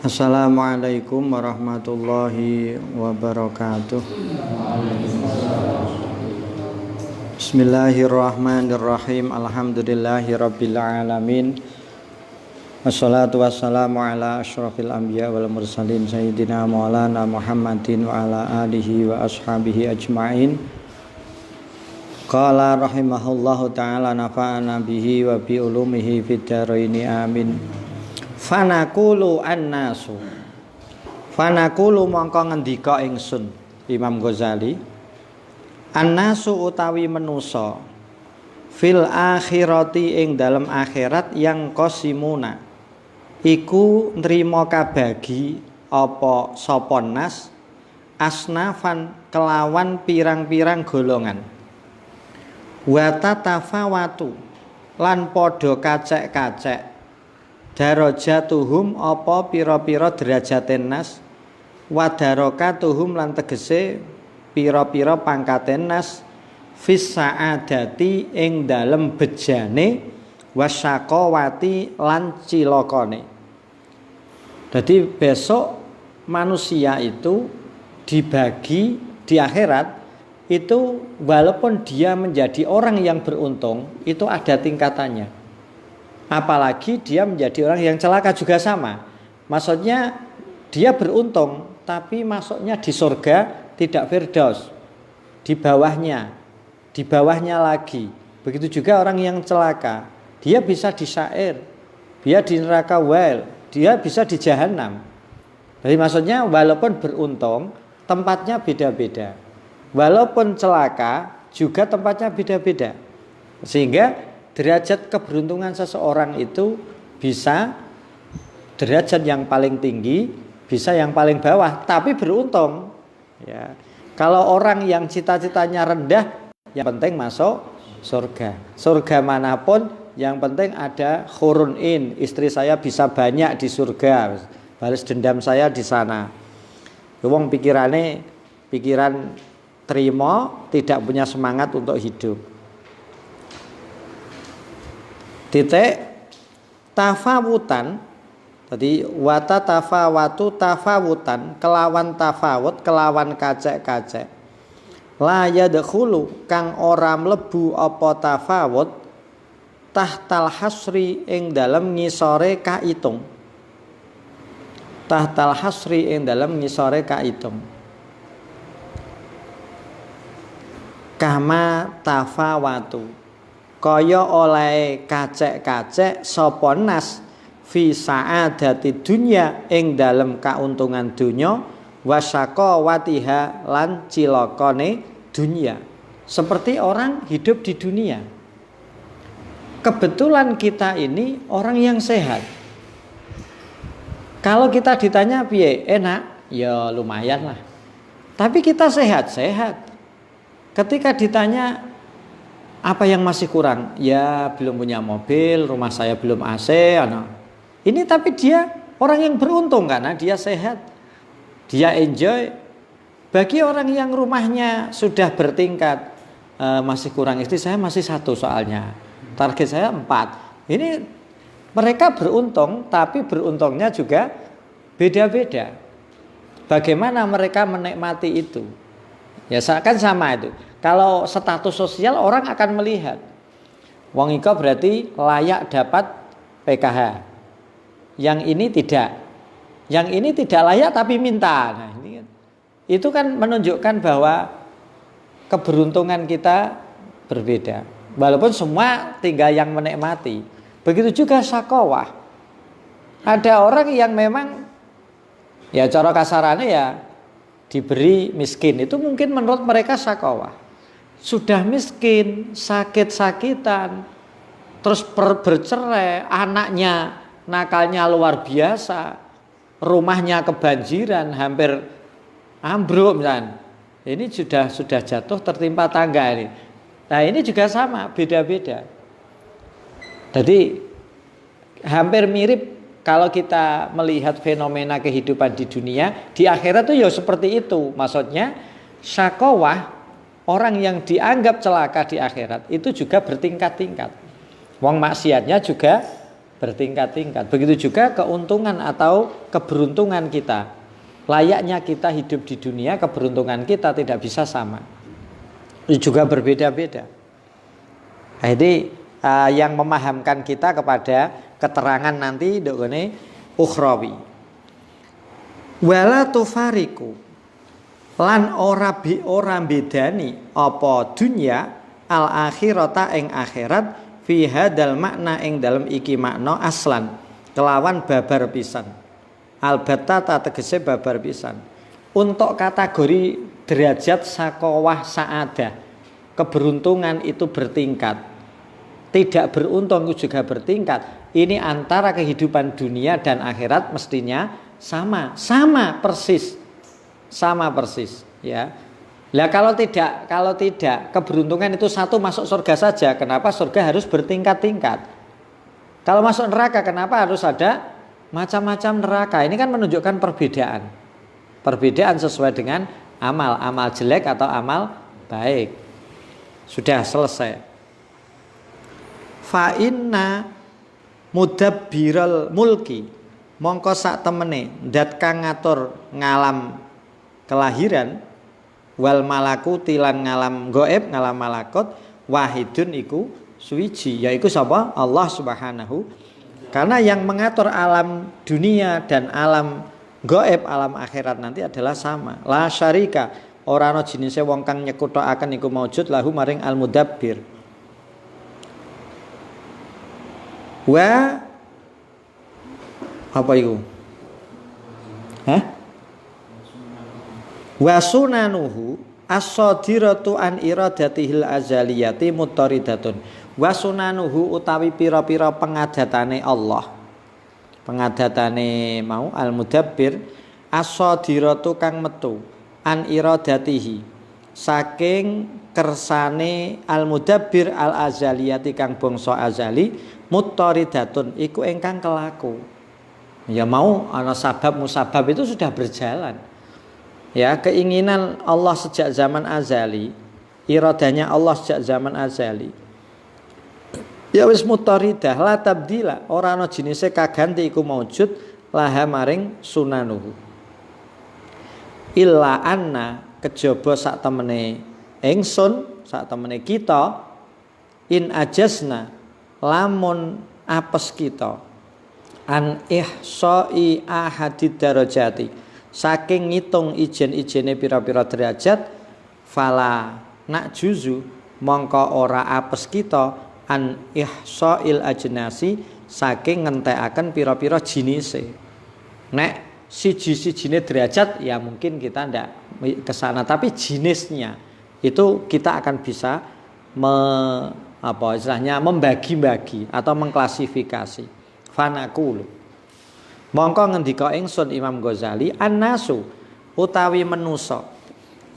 Assalamualaikum warahmatullahi wabarakatuh. Bismillahirrahmanirrahim. Alhamdulillahi rabbil alamin. Wassalatu wassalamu ala asyrafil anbiya wal mursalin sayyidina maulana Muhammadin wa ala alihi wa ashabihi ajma'in. Qala rahimahullahu ta'ala nafa'ana bihi wa bi ulumihi fid dharaini amin. Fanaqulu annasu. Fanaqulu mongko ngendika ingsun Imam Ghazali, annasu utawi manusa fil akhirati ing dalam akhirat yang qasimuna iku nrimo kabagi apa sapa nas asnafan kelawan pirang-pirang golongan wa tatafawatu lan padha kacek-kacek darajatuhum apa pira-pira derajaten nas wa darakatuhum lan tegese pira-pira pangkaten nas fis saadati ing dalem bejane wasyaqawati lan cilakane. Jadi besok manusia itu dibagi di akhirat itu, walaupun dia menjadi orang yang beruntung itu ada tingkatannya. Apalagi dia menjadi orang yang celaka juga sama. Maksudnya dia beruntung tapi masuknya di surga tidak firdaus, di bawahnya lagi. Begitu juga orang yang celaka, dia bisa di sa'ir, dia di neraka wail, dia bisa di jahanam. Jadi maksudnya walaupun beruntung tempatnya beda-beda, walaupun celaka juga tempatnya beda-beda. Sehingga derajat keberuntungan seseorang itu bisa derajat yang paling tinggi, bisa yang paling bawah, tapi beruntung. Ya. Kalau orang yang cita-citanya rendah, yang penting masuk surga. Surga manapun, yang penting ada khurun in, istri saya bisa banyak di surga, balas dendam saya di sana. Wong pikiran terima, tidak punya semangat untuk hidup. Titik tafawutan, tadi wata tafawatu tafawutan, kelawan tafawut, kelawan kacek-kacek. La yadkhulu kang ora mlebu apa tafawut tahtal hasri ing dalem ngisore kaitung. Tahtal hasri ing dalem ngisore kaitung. Kama tafawatu kaya oleh kacek-kacek sapa nas fi saadati dunya ing dalem kauntungan dunya wasyaqawatiha lan cilakane dunya. Seperti orang hidup di dunia. Kebetulan kita ini orang yang sehat. Kalau kita ditanya piye, enak, ya lumayan lah. Tapi kita sehat-sehat. Ketika ditanya apa yang masih kurang? Ya belum punya mobil, rumah saya belum AC. Ini tapi dia orang yang beruntung karena dia sehat, dia enjoy. Bagi orang yang rumahnya sudah bertingkat, masih kurang istri saya masih 1 soalnya, target saya 4. Ini mereka beruntung, tapi beruntungnya juga beda-beda. Bagaimana mereka menikmati itu? Ya kan sama itu. Kalau status sosial orang akan melihat, wong iko berarti layak dapat PKH. Yang ini tidak. Yang ini tidak layak tapi minta. Nah, ini kan. Itu kan menunjukkan bahwa keberuntungan kita berbeda. Walaupun semua tinggal yang menikmati. Begitu juga syaqawah. Ada orang yang memang ya cara kasarannya ya diberi miskin. Itu mungkin menurut mereka syaqawah. Sudah miskin, sakit-sakitan, terus bercerai, anaknya nakalnya luar biasa, rumahnya kebanjiran, hampir ambruk misalnya. Ini sudah jatuh tertimpa tangga ini. Nah ini juga sama, beda-beda. Jadi hampir mirip kalau kita melihat fenomena kehidupan di dunia, di akhirat itu ya seperti itu. Maksudnya syaqawah, orang yang dianggap celaka di akhirat itu juga bertingkat-tingkat. Wong maksiatnya juga bertingkat-tingkat. Begitu juga keuntungan atau keberuntungan kita. Layaknya kita hidup di dunia, keberuntungan kita tidak bisa sama. Itu juga berbeda-beda. Nah, ini yang memahamkan kita kepada keterangan nanti dokone ukhrawi. Wala tufariku lan ora bedani apa dunya al akhirata ing akhirat fi hadal makna ing dalem iki makna aslan kelawan babar pisan. Albatta tegese babar pisan. Untuk kategori derajat sakowah saadah, keberuntungan itu bertingkat. Tidak beruntung itu juga bertingkat. Ini antara kehidupan dunia dan akhirat mestinya sama persis. Sama persis, ya. Lah kalau tidak keberuntungan itu satu masuk surga saja, kenapa surga harus bertingkat-tingkat? Kalau masuk neraka kenapa harus ada macam-macam neraka? Ini kan menunjukkan perbedaan. Perbedaan sesuai dengan amal jelek atau amal baik. Sudah selesai. Fa inna mudabbiral mulki mongko sak temene ndat kang ngatur ngalam kelahiran wal malakuti lan ngalam gaib ngalam malakut wahidun iku suwiji, yaiku sapa? Allah Subhanahu. Karena yang mengatur alam dunia dan alam gaib alam akhirat nanti adalah sama. La syarika ora ana jinise wong kang nyekuthaken iku maujud lahu maring al mudabbir. Wa apa itu? Wa sunanuhu as-sadiratu an iradatihil azaliyati muttaridatun. Wa sunanuhu utawi pira-pira pengadatane Allah. Pengadatane mau al-mudabbir as-sadiratu kang metu an iradatihi saking kersane al-mudabbir al-azaliyati kang bangsa azali muttaridatun iku ingkang kelaku. Ya mau ana sabab musabab itu sudah berjalan. Ya, keinginan Allah sejak zaman azali, iradanya Allah sejak zaman azali. Ya wis muttaridah la tabdila, ora ana jinise kaganti iku maujud laha maring sunanuhu. Illa anna kejaba sak temene ingsun, sak temene kita in ajasna lamun apes kita an ihsai ahadid darajati saking ngitung ijen-ijene pira-pira derajat fala nak juzu mongko ora apes kita an ihsail ajnasi saking ngentekaken pira-pira jinise. Nek siji-sijine derajat ya mungkin kita ndak kesana, tapi jenisnya itu kita akan bisa membagi-bagi atau mengklasifikasi. Fanaqulu mongko ngendika ingsun Imam Ghazali annasu utawi menusa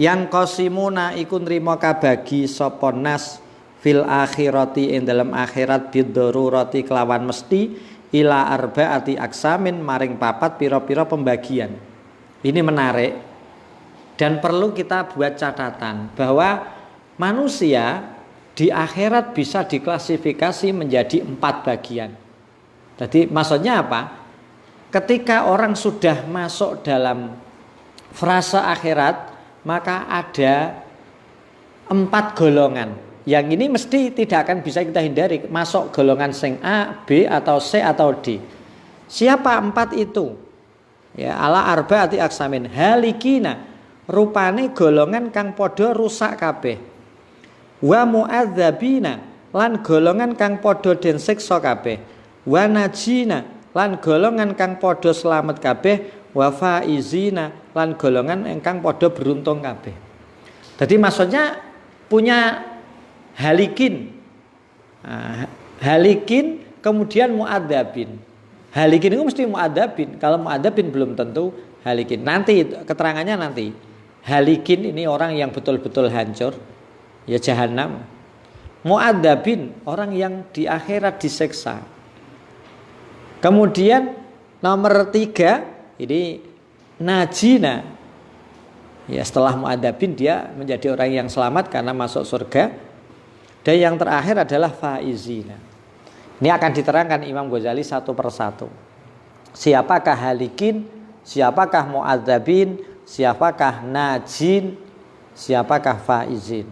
yang qasimuna iku nrimo kabagi sapa nas fil akhirati ing dalam akhirat bidarurati kelawan mesti ila arbaati aksamin maring papat pira-pira pembagian. Ini menarik dan perlu kita buat catatan bahwa manusia di akhirat bisa diklasifikasi menjadi 4 bagian. Jadi maksudnya apa? Ketika orang sudah masuk dalam frasa akhirat, maka ada 4 golongan. Yang ini mesti tidak akan bisa kita hindari. Masuk golongan sing A, B, atau C, atau D. Siapa 4 itu? Ya, ala arbaati aksamin halikina. Rupane golongan kang podo rusak kabeh. Wa mu'adzabina. Lan golongan kang podo den siksa kabeh. Wa najina lan golongan kang padha slamet kabeh, wa faizina lan golongan ingkang padha beruntung kabeh. Jadi maksudnya punya halikin. Halikin kemudian muadzabin. Halikin itu mesti muadzabin. Kalau muadzabin belum tentu halikin. Nanti keterangannya nanti. Halikin ini orang yang betul-betul hancur, ya jahanam. Muadzabin orang yang di akhirat disiksa. Kemudian nomor 3 ini najina. Ya setelah muadzabin dia menjadi orang yang selamat karena masuk surga. Dan yang terakhir adalah faizina. Ini akan diterangkan Imam Ghazali satu persatu. Siapakah halikin, siapakah mu'adzabin, siapakah najin, siapakah faizin.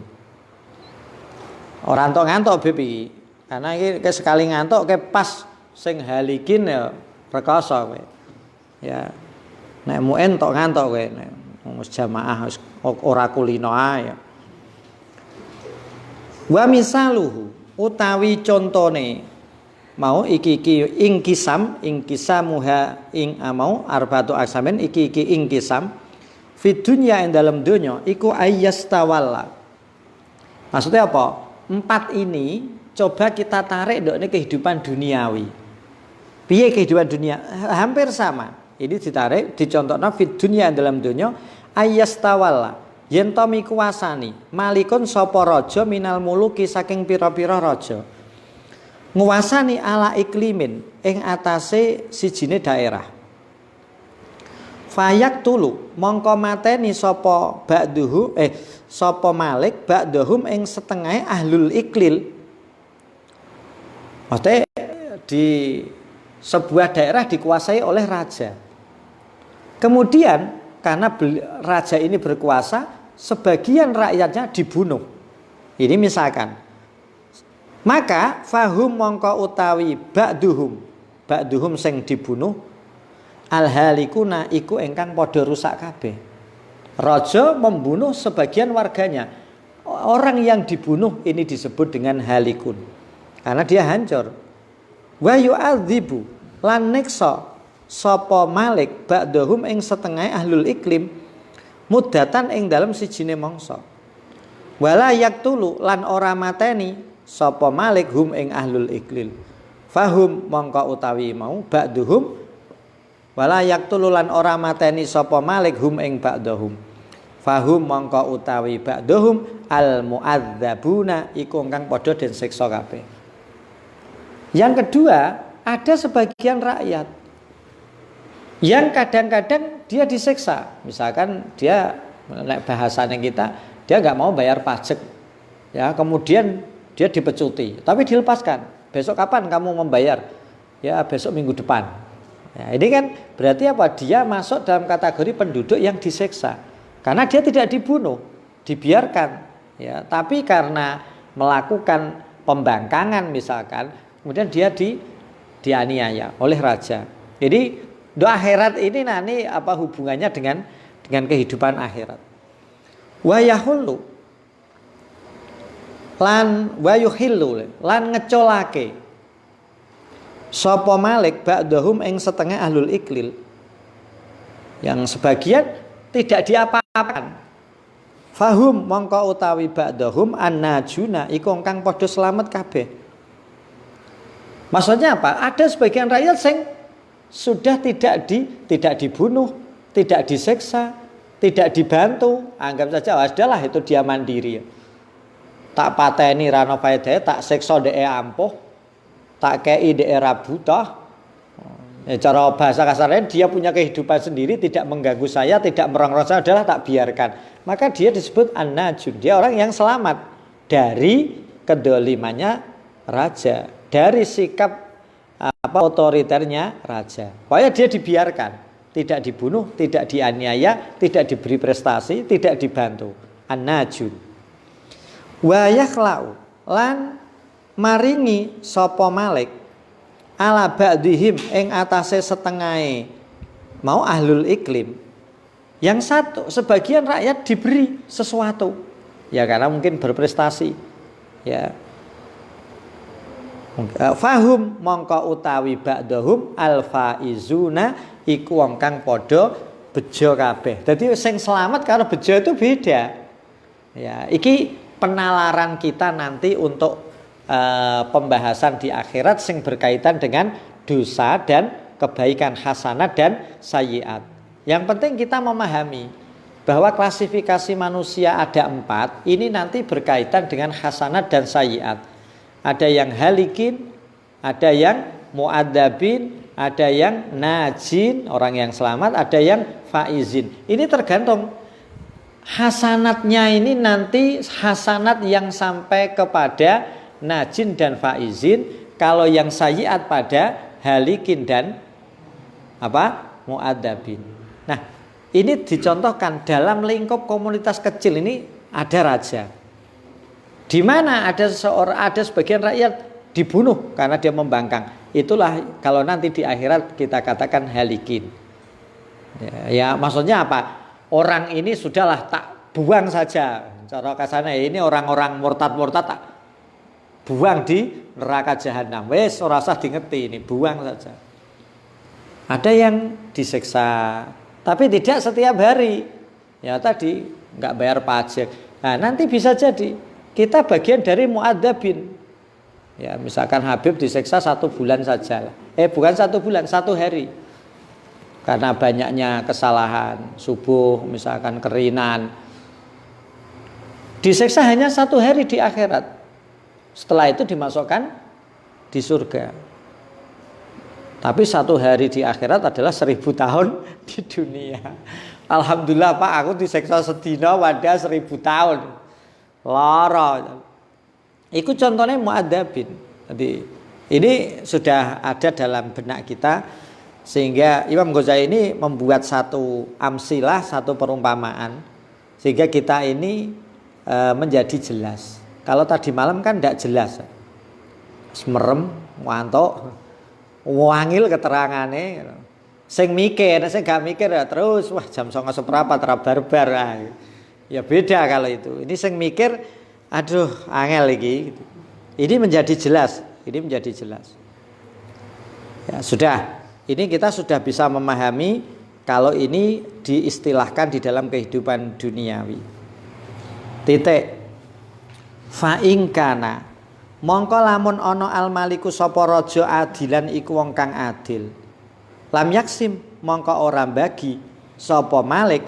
Orang tok ngantuk bebi, karena ini sekali ngantuk ke pas sing halikin ya rekoso kowe. Ya. Nek muen tok ngantuk kowe, nek wis jamaah wis ora kulino ae. Wa misaluhu utawi contone mau iki ingkisamuha ing mau arbatu aksamen iki ingkisam fid dunya ing dalam dunya iku ayyastawalla. Maksudnya apa? 4 ini coba kita tarik ndok ini kehidupan duniawi. Piye kehidupan dunia? Hampir sama. Ini ditarik dicontohna fid dunya ing dalam dunya ayyastawalla. Yen to mikuwasani malikun sapa raja minal muluki saking pira-pira raja. Nguwasani ala iklimin ing atase sijine daerah. Fayak tulu mongko mateni sapa ba'duhu sapa malik ba'dahum ing setengah ahlul iklil. Maksudnya di sebuah daerah dikuasai oleh raja. Kemudian karena raja ini berkuasa, sebagian rakyatnya dibunuh. Ini misalkan. Maka fahum mongko utawi ba'duhum sing dibunuh alhalikuna iku engkang padha rusak kabeh. Raja membunuh sebagian warganya. Orang yang dibunuh ini disebut dengan halikun. Karena dia hancur. Wa yu'adzibu lan niksa sapa malik ba'dahum ing setengah ahlul iklim muddatan ing dalem sijine mangsa. Wala yaktulu lan ora mateni sapa malik hum ing ahlul iklil. Fahum mongko utawi mau ba'duhum wala yaktulu lan ora mateni sapa malik hum ing ba'dahum. Fahum mongko utawi ba'dahum al mu'adzabuna iku kang padha den siksa kabeh. Yang kedua, ada sebagian rakyat yang kadang-kadang dia disiksa. Misalkan dia bahasanya kita, dia nggak mau bayar pajak, ya kemudian dia dipecuti, tapi dilepaskan. Besok kapan kamu membayar? Ya besok minggu depan. Ya, ini kan berarti apa? Dia masuk dalam kategori penduduk yang disiksa, karena dia tidak dibunuh, dibiarkan. Ya, tapi karena melakukan pembangkangan misalkan, kemudian dia dianiaya oleh raja. Jadi doa akhirat ini nanti apa hubungannya dengan kehidupan akhirat? Wa yahullu lan wa yuhillu lan ngecolake sapa malik ba'dahum ing setengah ahlul iklil, yang sebagian tidak diapa-apakan. Fahum mongko utawi ba'dahum annajuna iku kang padha slamet kabeh. Maksudnya apa? Ada sebagian rakyat sing sudah tidak dibunuh, tidak disiksa, tidak dibantu, anggap saja adalah itu dia mandiri. Tak pateni rano faedahe, tak siksa dhek ampuh, tak kei dhek ra butuh. Ya, cara bahasa kasarnya dia punya kehidupan sendiri, tidak mengganggu saya, tidak merongrong saya, adalah tak biarkan. Maka dia disebut an-najun. Dia orang yang selamat dari kedolimannya raja, dari sikap otoriternya raja. Pokoknya dia dibiarkan, tidak dibunuh, tidak dianiaya, tidak diberi prestasi, tidak dibantu. An-najun. Wa yakhlau lan maringi sapa malik ala ba'dihim ing atase setengahe mau ahlul iklim. Yang satu, sebagian rakyat diberi sesuatu. Ya karena mungkin berprestasi. Ya. Fahum mongko utawi ba'dahum al-faizuna iku wong kang padha bejo kabeh. Dadi sing selamat karo bejo itu beda. Ya, iki penalaran kita nanti untuk pembahasan di akhirat sing berkaitan dengan dosa dan kebaikan, hasanat dan sayyiat. Yang penting kita memahami bahwa klasifikasi manusia ada 4. Ini nanti berkaitan dengan hasanat dan sayyiat. Ada yang halikin, ada yang mu'adzabin, ada yang najin, orang yang selamat, ada yang faizin. Ini tergantung hasanatnya, ini nanti hasanat yang sampai kepada najin dan faizin, kalau yang sayyiat pada halikin dan apa? Mu'adzabin. Nah, ini dicontohkan dalam lingkup komunitas kecil ini ada raja. Di mana ada sebagian rakyat dibunuh karena dia membangkang. Itulah kalau nanti di akhirat kita katakan halikin. Ya, maksudnya apa? Orang ini sudahlah tak buang saja. Cara kasarnya ini orang-orang murtad-murtad tak buang di neraka jahanam. Wes ora usah dingerti ini, buang saja. Ada yang disiksa, tapi tidak setiap hari. Ya tadi nggak bayar pajak. Nah, nanti bisa jadi kita bagian dari mu'adzabin. Ya, misalkan Habib disiksa 1 bulan saja. Bukan 1 bulan, 1 hari. Karena banyaknya kesalahan, subuh misalkan kerinan. Disiksa hanya 1 hari di akhirat. Setelah itu dimasukkan di surga. Tapi 1 hari di akhirat adalah 1000 tahun di dunia. Alhamdulillah Pak, aku disiksa sedina wadah 1000 tahun. Lara. Itu contohnya mu'adzabin. Jadi ini sudah ada dalam benak kita. Sehingga Imam Ghazali ini membuat satu amsilah, satu perumpamaan, sehingga kita ini menjadi jelas. Kalau tadi malam kan tidak jelas, semerem, ngantuk, wangil keterangannya. Sing mikir, sing gak mikir ya terus, wah jam 09.30 terbarbar. Ya beda kalau itu. Ini sing mikir, aduh angel lagi. Ini menjadi jelas, ini menjadi jelas. Ya sudah. Ini kita sudah bisa memahami kalau ini diistilahkan di dalam kehidupan duniawi. Titik. Fa ing kana mongko lamun ana al maliku sapa raja adilan iku wong kang adil. Lam yaksim mongko ora bagi sapa malik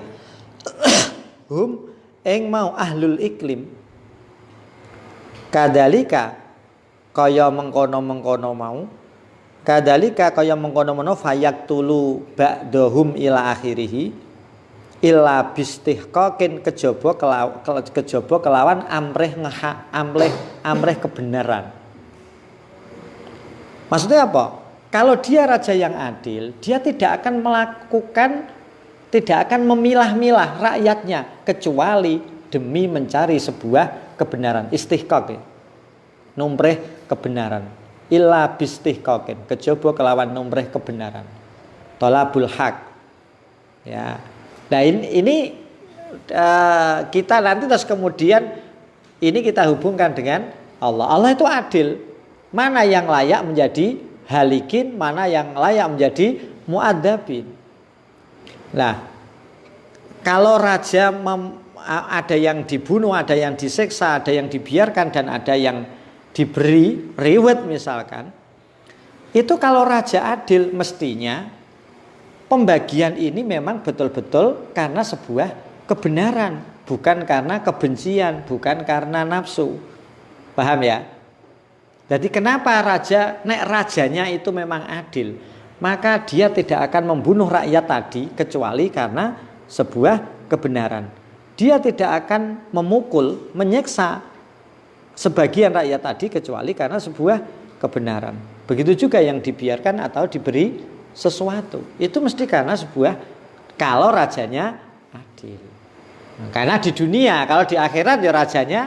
hum ing mau ahlul iklim. Kadalika kaya mengkono-mengkono mau. Kadalika kaya mengkono-mengkono fayak tulu ba'dahum ila akhirih illa bistihqaqin kejaba kelawan amrih kebenaran. Maksudnya apa? Kalau dia raja yang adil, dia tidak akan memilah-milah rakyatnya kecuali demi mencari sebuah kebenaran. Istihqaq ya. Numrih kebenaran. Illa bistihqaqin kejaba kelawan numrih kebenaran. Thalabul haq. Ya. Nah ini kita nanti terus kemudian ini kita hubungkan dengan Allah. Allah itu adil. Mana yang layak menjadi halikin, mana yang layak menjadi mu'adzabin. Nah, kalau raja ada yang dibunuh, ada yang disiksa, ada yang dibiarkan dan ada yang diberi reward misalkan, itu kalau raja adil mestinya pembagian ini memang betul-betul karena sebuah kebenaran, bukan karena kebencian, bukan karena nafsu. Paham ya? Jadi kenapa rajanya itu memang adil, maka dia tidak akan membunuh rakyat tadi kecuali karena sebuah kebenaran. Dia tidak akan memukul, menyiksa sebagian rakyat tadi kecuali karena sebuah kebenaran. Begitu juga yang dibiarkan atau diberi sesuatu, itu mesti karena sebuah, kalau rajanya adil. Nah, karena di dunia, kalau di akhirat ya rajanya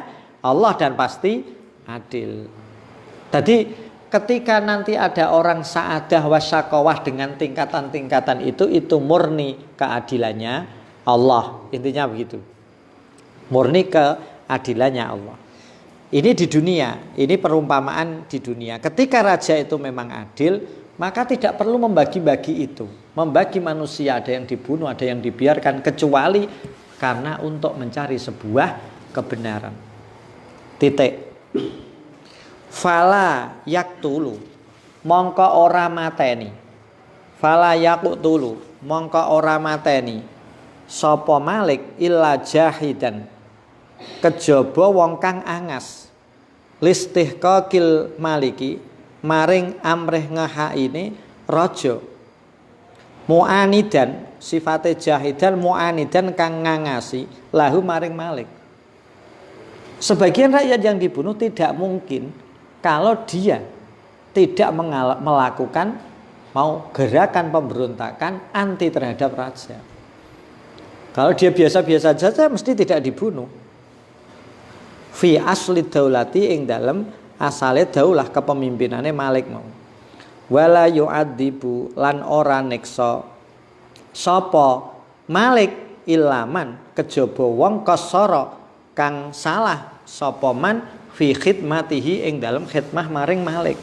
Allah dan pasti adil. Jadi ketika nanti ada orang sa'adah wasyaqawah dengan tingkatan-tingkatan itu murni keadilannya Allah. Intinya begitu. Murni keadilannya Allah. Ini di dunia, ini perumpamaan di dunia. Ketika raja itu memang adil, maka tidak perlu membagi-bagi itu. Membagi manusia, ada yang dibunuh, ada yang dibiarkan, kecuali karena untuk mencari sebuah kebenaran. Titik. Fala yaktulu mongko ora mateni. Fala yaktulu mongko ora mateni. Sapa malik illa jahidan kejaba wong kang angas listihqaqil maliki maring amrih ngehaine raja mu'anidan sifate jahidan mu'anidan kang ngangasi lahu maring malik. Sebagian rakyat yang dibunuh tidak mungkin kalau dia tidak melakukan mau gerakan pemberontakan anti terhadap raja. Kalau dia biasa-biasa saja mesti tidak dibunuh. Fi asli daulati ing dalem asale daulah kepemimpinane Malik mau. Wala yu'adzibu lan ora neksa sapa Malik ilaman kejaba wong kasara kang salah sapa man fi khidmatihi ing dalem khidmah maring Malik.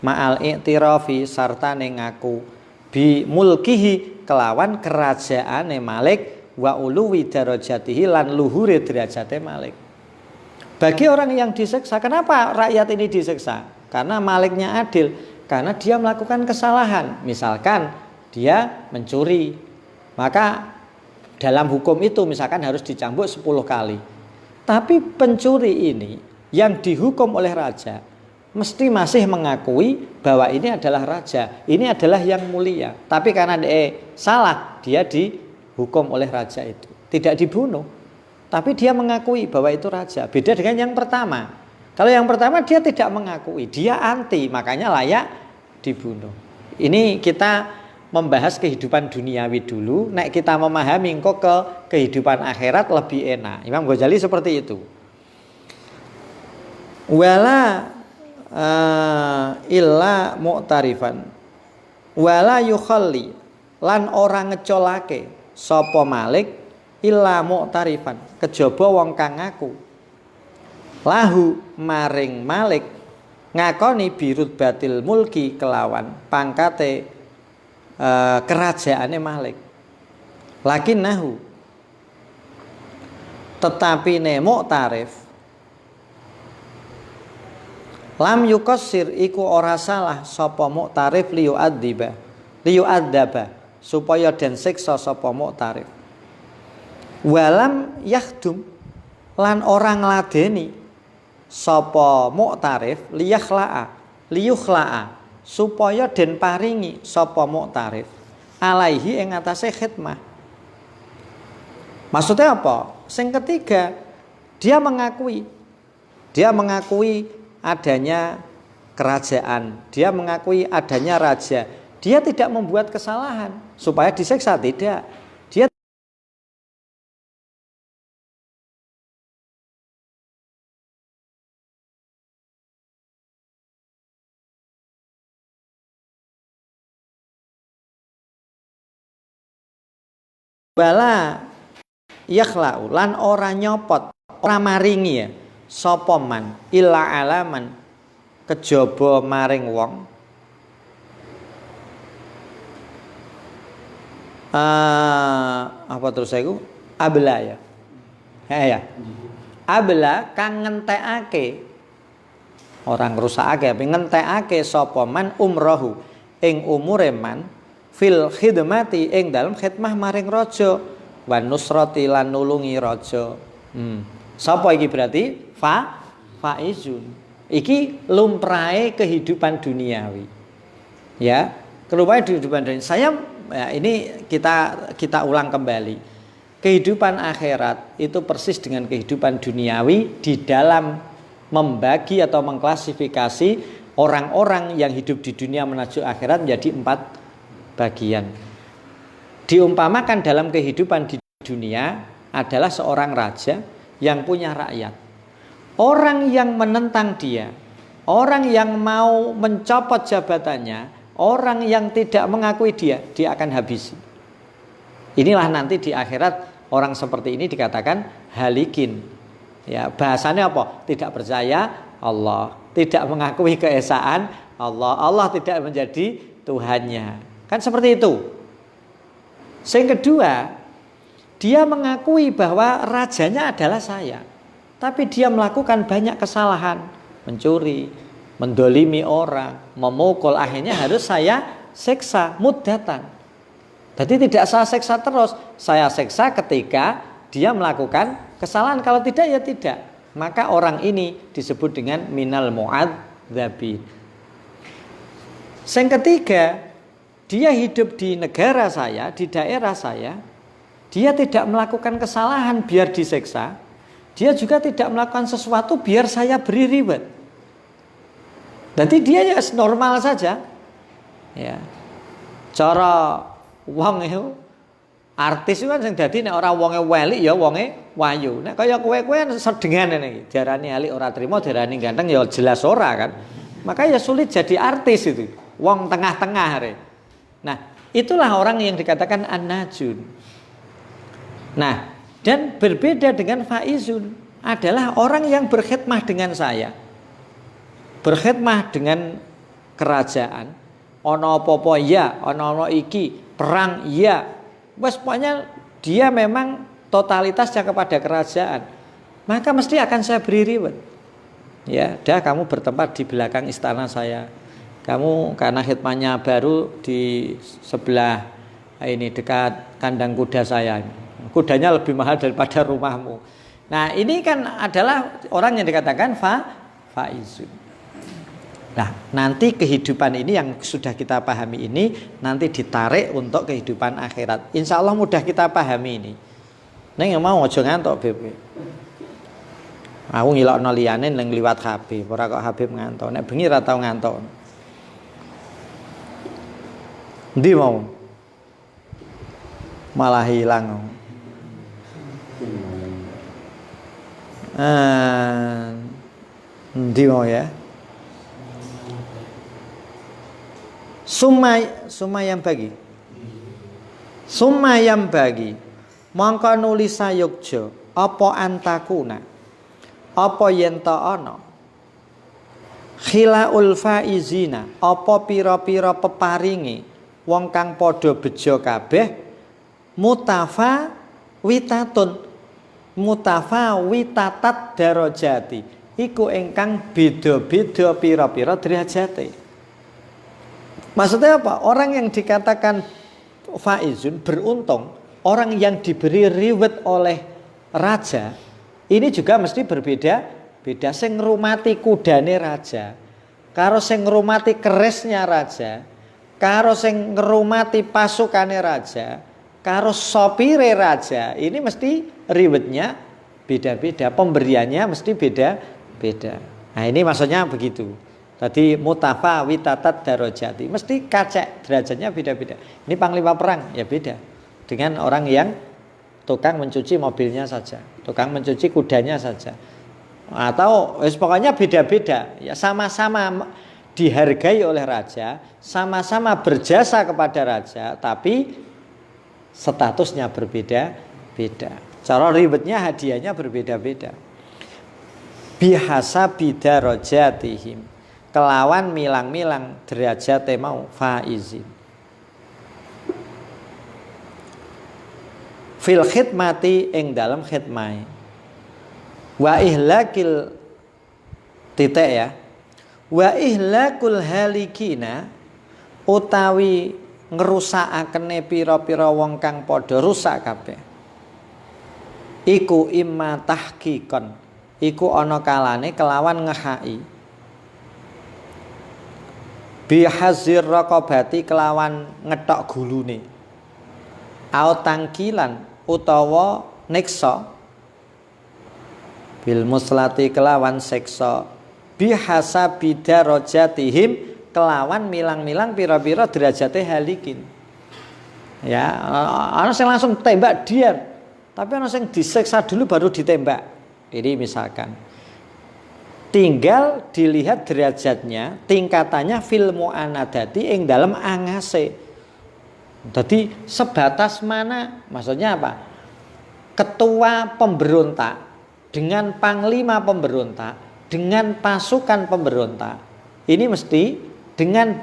Ma'al i'tirafi sartane ngaku bi mulkihi kelawan kerajaane Malik wa uluwi darajatihi lan luhure derajate Malik. Bagi orang yang disiksa, kenapa rakyat ini disiksa? Karena Maliknya adil, karena dia melakukan kesalahan. Misalkan dia mencuri, maka dalam hukum itu misalkan harus dicambuk 10 kali. Tapi pencuri ini yang dihukum oleh raja mesti masih mengakui bahwa ini adalah raja, ini adalah yang mulia. Tapi karena dia salah, dia dihukum oleh raja itu. Tidak dibunuh, tapi dia mengakui bahwa itu raja. Beda dengan yang pertama. Kalau yang pertama dia tidak mengakui, dia anti, makanya layak dibunuh. Ini kita membahas kehidupan duniawi dulu. Nek kita memahami kok ke kehidupan akhirat lebih enak. Imam Ghazali seperti itu. Wala illa mu'tarifan wala yukhalli lan ora ngecolake sapa Malik illa mu'tarifan kejaba wong kang ngaku lahu maring Malik ngakoni birut batil mulki kelawan pangkate kerajaane Malik lakinnahu tetapi ne mu'tarif lam yuqassir iku ora salah sapa mu'tarif liyu adzaba supaya den siksa sapa mu'tarif walam yahdum lan ora ngladeni sapa mu'tarif liyukhla'a supaya den paringi sapa mu'tarif alaihi ing atase khidmah. Maksudnya apa? Sing ketiga, dia mengakui adanya kerajaan, dia mengakui adanya raja, dia tidak membuat kesalahan supaya disiksa, tidak. Dia bala yakhla'u lan ora nyopot, ora maringi ya sapa man illa alaman kejaba maring wong apa terus aku abla ya abla kang ngentekake orang rusakake tapi ngentekake sapa man umrohu ing umure man fil khidmati ing dalem khidmah maring raja wan nusrati lan nulungi raja. Sapa iki berarti faizun. Iki lumrahe kehidupan duniawi. Ya, lumrahe kehidupan duniawi. Ini kita ulang kembali. Kehidupan akhirat itu persis dengan kehidupan duniawi di dalam membagi atau mengklasifikasi orang-orang yang hidup di dunia menuju akhirat menjadi 4 bagian. Diumpamakan dalam kehidupan di dunia adalah seorang raja yang punya rakyat. Orang yang menentang dia, orang yang mau mencopot jabatannya, orang yang tidak mengakui dia akan habisi. Inilah nanti di akhirat orang seperti ini dikatakan halikin. Ya, bahasanya apa? Tidak percaya Allah, tidak mengakui keesaan Allah, Allah tidak menjadi Tuhannya. Kan seperti itu. Yang kedua, dia mengakui bahwa rajanya adalah saya, tapi dia melakukan banyak kesalahan, mencuri, mendolimi orang, memukul, akhirnya harus saya seksa muddatan. Jadi tidak saya seksa terus, saya seksa ketika dia melakukan kesalahan, kalau tidak ya tidak. Maka orang ini disebut dengan minal mu'adzabin. Yang ketiga, dia hidup di negara saya, di daerah saya, dia tidak melakukan kesalahan biar diseksa, dia juga tidak melakukan sesuatu biar saya beri reward. Nanti dia ya normal saja. Ya. Cara wong itu artis itu kan sing dadi nek ora wonge welik ya wonge wayu. Nek kaya kowe-kowe sedengan ngene iki, diarani alik ora trimo, diarani ganteng ya jelas ora kan. Maka ya sulit jadi artis itu. Wong tengah-tengah re. Nah, itulah orang yang dikatakan an-najun. Nah, dan berbeda dengan faizun adalah orang yang berkhidmah dengan saya. Berkhidmah dengan kerajaan. Ono apa-apa ya, ono iki, perang ya. Wes pokoknya dia memang totalitasnya kepada kerajaan. Maka mesti akan saya beri reward. Ya, dah kamu bertempat di belakang istana saya. Kamu karena khidmahnya baru di sebelah ini dekat kandang kuda saya. Kudanya lebih mahal daripada rumahmu. Nah, ini kan adalah orang yang dikatakan faizun. Nah, nanti kehidupan ini yang sudah kita pahami ini nanti ditarik untuk kehidupan akhirat. Insya Allah mudah kita pahami ini. Neng mau ojo ngantuk Beb. Aku ngilokno liyane nang liwat Habib, ora kok Habib ngantuk. Nek bengi ora tau ngantuk. Ndi mau? Malah hilang. Ndi mau ya? Sumayam bagi. Sumayam bagi. Mongko nulis sayukja apa antakuna. Apa yen ta ana. Khilaul faizina, apa pira-pira peparingi wong kang padha bejo kabeh mutafa witatat darajati iku ingkang beda-beda pira-pira derajate. Maksudnya apa? Orang yang dikatakan faizun beruntung, orang yang diberi reward oleh raja ini juga mesti berbeda-beda. Sing ngrumati kudane raja, karo sing ngrumati kerisnya raja, karo sing ngrumati pasukane raja, karo sopire raja, ini mesti rewardnya beda-beda, pemberiannya mesti beda-beda. Nah, ini maksudnya begitu. Tadi mutafa witatat darajati, mesti kacek derajatnya beda-beda. Ini panglima perang ya beda dengan orang yang tukang mencuci mobilnya saja, tukang mencuci kudanya saja, atau pokoknya beda-beda. Ya sama-sama dihargai oleh raja, sama-sama berjasa kepada raja, tapi statusnya berbeda-beda. Cara ribetnya hadiahnya berbeda-beda. Bihasa bidarajatihim, kelawan milang-milang derajate mau faizin. Fil khidmati ing dalam khidmai. Wa ihlakil titik ya. Wa ihlakul halikina utawi ngerusakakene pira-pira wong kang padha rusak kabeh. Iku imma tahqiqan. Iku ana kalane kelawan ngehai. Bihazir raqabati kelawan ngetok gulune. Au tangkilan utawa niksa bil muslati kelawan seksa bihasa bidarajatihim kelawan milang-milang pira-pira derajate halikin. Ya, ana sing langsung tembak dia, tapi ana sing disiksa dulu baru ditembak. Ini misalkan. Tinggal dilihat derajatnya, tingkatannya fil mu'anadati ing dalam angase. Jadi sebatas mana? Maksudnya apa? Ketua pemberontak dengan panglima pemberontak dengan pasukan pemberontak ini mesti dengan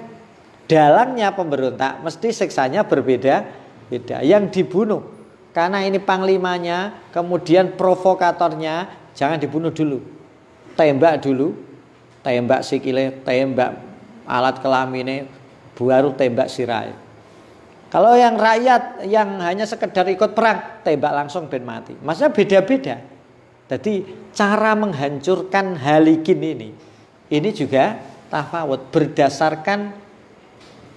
dalangnya pemberontak mesti siksanya berbeda-beda. Yang dibunuh karena ini panglimanya, kemudian provokatornya jangan dibunuh dulu, tembak dulu, tembak sikile, tembak alat kelamine, baru tembak sirai. Kalau yang rakyat yang hanya sekedar ikut perang, tembak langsung ben mati. Maksudnya beda-beda. Jadi cara menghancurkan halikin ini juga tafawut berdasarkan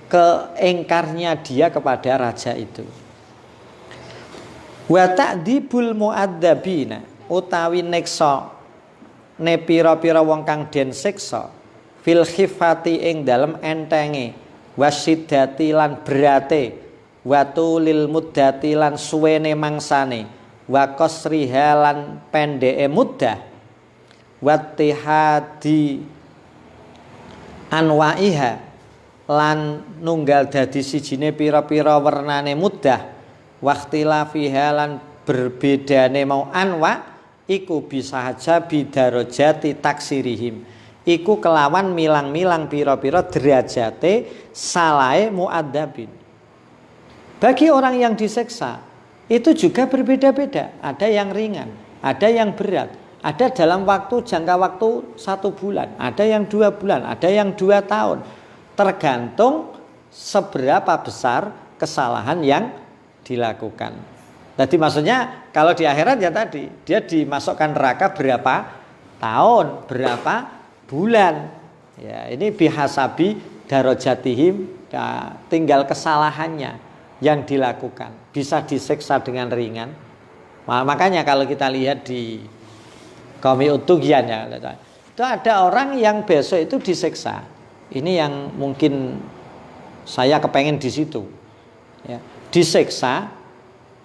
keengkarnya dia kepada raja itu. Wa ta'dibul mu'adzabina utawi neksa ne pira-pira wong kang den siksa fil khifati ing dalem entenge, wasidati lan berate, watulil muddati lan suwene mangsane, wa qasriha lan pendeke muddah, wattihadi anwaiha lan nunggal dadi sijine pira-pira wernane muddah, waqtilafiha lan berbedane mau anwa iku bisa aja bidarajati taksirihim, iku kelawan milang-milang pira-pira derajate salahe muadzabin. Bagi orang yang diseksa itu juga berbeda-beda, ada yang ringan, ada yang berat, ada dalam jangka waktu 1 bulan, ada yang 2 bulan, ada yang 2 tahun, tergantung seberapa besar kesalahan yang dilakukan. Jadi maksudnya kalau di akhirat ya tadi dia dimasukkan neraka berapa tahun, berapa bulan. Ya, ini bihasabi darajatihim, ya, tinggal kesalahannya yang dilakukan. Bisa disiksa dengan ringan. Makanya kalau kita lihat di Qawmi Utughyan ya, itu ada orang yang besok itu disiksa. Ini yang mungkin saya kepengen di situ. Ya, disiksa.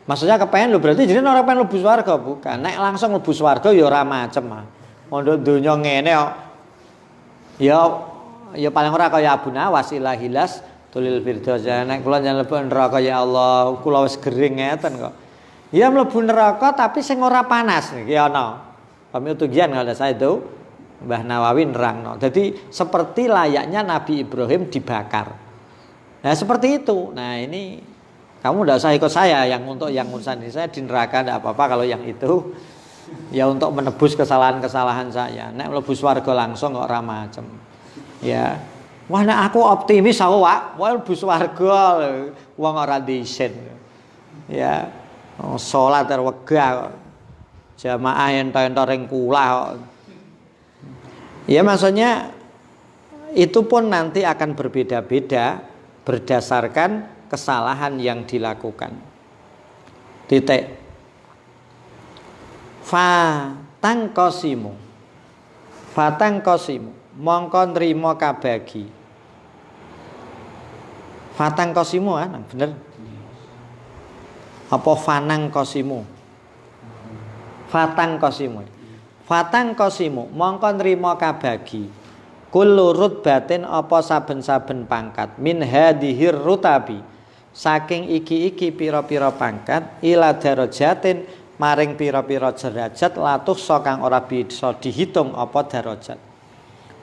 Maksudnya kepengen lo berarti jadi orang pengen lebu swarga bukan. Nek langsung lebu swarga ya ora macem ah. Mondok donya ngene kok. Ya paling ora kaya Abu Nawas ilahilas tulil firdaus. Nek kula njaluk lebu neraka ya Allah, kula wis gering ngeten kok. Ya mlebu neraka tapi sing ora panas iki ana. Kami utugian kalau saya itu Mbah Nawawi nerangno. Jadi seperti layaknya Nabi Ibrahim dibakar. Nah, seperti itu. Nah, ini kamu tidak usah ikut saya yang untuk yang urusan ini, saya di neraka tidak apa-apa. Kalau yang itu ya untuk menebus kesalahan-kesalahan saya. Nek mlebu swarga langsung kok ora macem. Ya. Wah nek aku optimis aku Wak, mlebu swarga wong ora diisin. Ya. Salat wegah jamaah ento-ento ring kula. Ya maksudnya itu pun nanti akan berbeda-beda berdasarkan kesalahan yang dilakukan. Titik. Fatang kosimu mongko nrimo kabagi. Fatang kosimu kan bener. Apa fanang kosimu? Fatang kosimu mongko nrimo kabagi. Kullu rutbatin apa saben-saben pangkat min hadhir rutabi saking iki-iki pira-pira pangkat ila darajatin maring pira-pira derajat latuh kang ora bisa dihitung apa derajat